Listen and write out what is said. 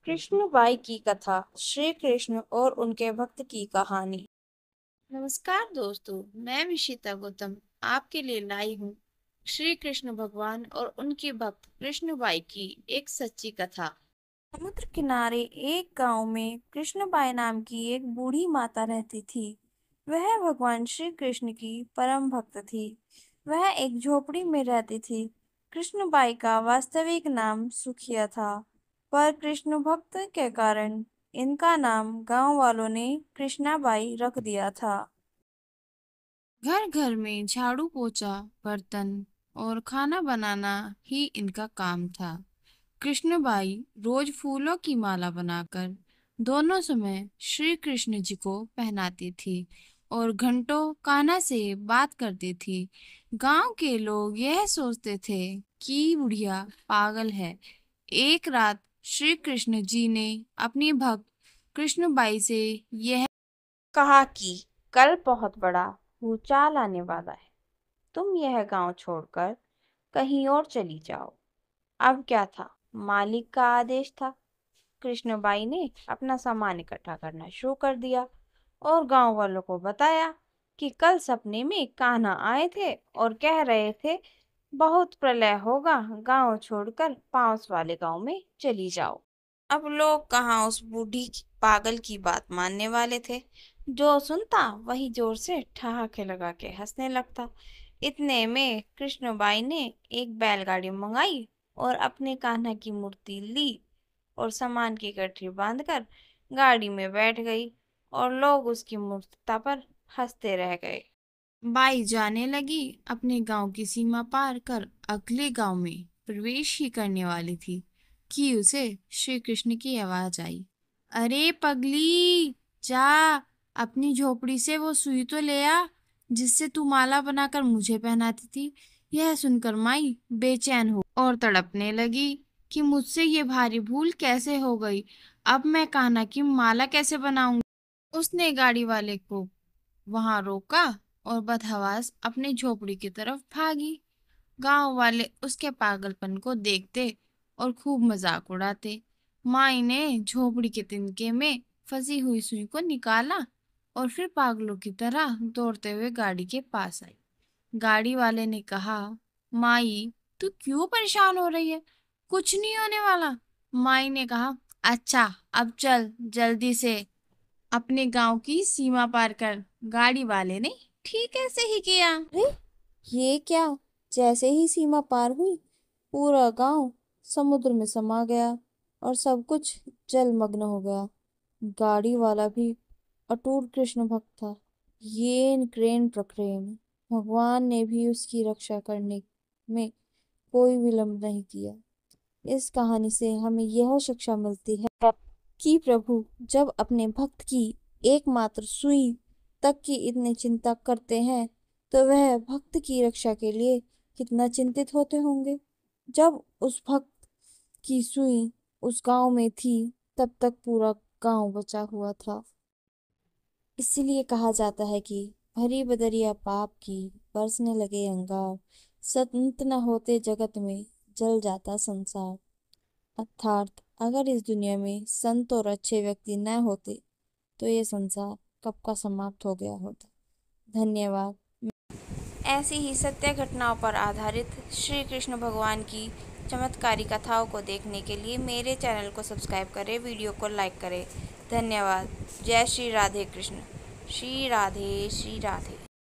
कृष्णबाई की कथा, श्री कृष्ण और उनके भक्त की कहानी। नमस्कार दोस्तों, मैं विशिता गौतम आपके लिए लाई हूँ श्री कृष्ण भगवान और उनके भक्त कृष्णबाई की एक सच्ची कथा। समुद्र किनारे एक गांव में कृष्णबाई नाम की एक बूढ़ी माता रहती थी। वह भगवान श्री कृष्ण की परम भक्त थी। वह एक झोपड़ी में रहती थी। कृष्णबाई का वास्तविक नाम सुखिया था, पर कृष्ण भक्त के कारण इनका नाम गांव वालों ने कृष्णाबाई रख दिया था। घर घर में झाड़ू पोछा, बर्तन और खाना बनाना ही इनका काम था। कृष्णबाई रोज फूलों की माला बनाकर दोनों समय श्री कृष्ण जी को पहनाती थी और घंटों कान्हा से बात करती थी। गांव के लोग यह सोचते थे कि बुढ़िया पागल है। एक रात श्री कृष्ण जी ने अपनी भक्त कृष्णबाई से यह कहा कि कल बहुत बड़ा भूचाल आने वाला है। तुम यह गांव छोड़कर कहीं और चली जाओ। अब क्या था, मालिक का आदेश था। कृष्णबाई ने अपना सामान इकट्ठा करना शुरू कर दिया और गांव वालों को बताया कि कल सपने में कान्हा आए थे और कह रहे थे बहुत प्रलय होगा, गांव छोड़कर पास वाले गांव में चली जाओ। अब लोग कहाँ उस बूढ़ी पागल की बात मानने वाले थे। जो सुनता वही जोर से ठहाके लगा के हंसने लगता। इतने में कृष्णबाई ने एक बैलगाड़ी मंगाई और अपने कान्हा की मूर्ति ली और सामान की गठरी बांधकर गाड़ी में बैठ गई और लोग उसकी मूर्खता पर हंसते रह गए। बाई जाने लगी। अपने गांव की सीमा पार कर अगले गांव में प्रवेश ही करने वाली थी कि उसे श्री कृष्ण की आवाज आई। अरे पगली, जा अपनी झोपड़ी से वो सुई तो ले आ जिससे तू माला बनाकर मुझे पहनाती थी। यह सुनकर माई बेचैन हो और तड़पने लगी कि मुझसे ये भारी भूल कैसे हो गई। अब मैं कान्हा की माला कैसे बनाऊंगी। उसने गाड़ी वाले को वहां रोका और बदहवास अपनी झोपड़ी की तरफ भागी। गांव वाले उसके पागलपन को देखते और खूब मजाक उड़ाते। माई ने झोपड़ी के तिनके में फंसी हुई सुई को निकाला और फिर पागलों की तरह दौड़ते हुए गाड़ी के पास आई। गाड़ी वाले ने कहा, माई तू क्यों परेशान हो रही है, कुछ नहीं होने वाला। माई ने कहा, अच्छा अब चल जल्दी से अपने गांव की सीमा पार कर। गाड़ी वाले ने ठीक ऐसे ही किया। अरे ये क्या! जैसे ही सीमा पार हुई, पूरा गांव समुद्र में समा गया और सब कुछ जलमग्न हो गया। गाड़ी वाला भी अटूट कृष्ण भक्त था। येन क्रेन प्रक्रेन, भगवान ने भी उसकी रक्षा करने में कोई विलंब नहीं किया। इस कहानी से हमें यह शिक्षा मिलती है कि प्रभु जब अपने भक्त की एकमात्र सुई तक की इतनी चिंता करते हैं, तो वह भक्त की रक्षा के लिए कितना चिंतित होते होंगे। जब उस भक्त की सुई उस गांव में थी, तब तक पूरा गांव बचा हुआ था। इसीलिए कहा जाता है कि भरी बदरिया पाप की, बरसने लगे अंगार, संत न होते जगत में, जल जाता संसार। अर्थात अगर इस दुनिया में संत और अच्छे व्यक्ति न होते, तो ये संसार कब का समाप्त हो गया होता। धन्यवाद। ऐसी ही सत्य घटनाओं पर आधारित श्री कृष्ण भगवान की चमत्कारी कथाओं को देखने के लिए मेरे चैनल को सब्सक्राइब करें, वीडियो को लाइक करें। धन्यवाद। जय श्री राधे कृष्ण। श्री राधे श्री राधे।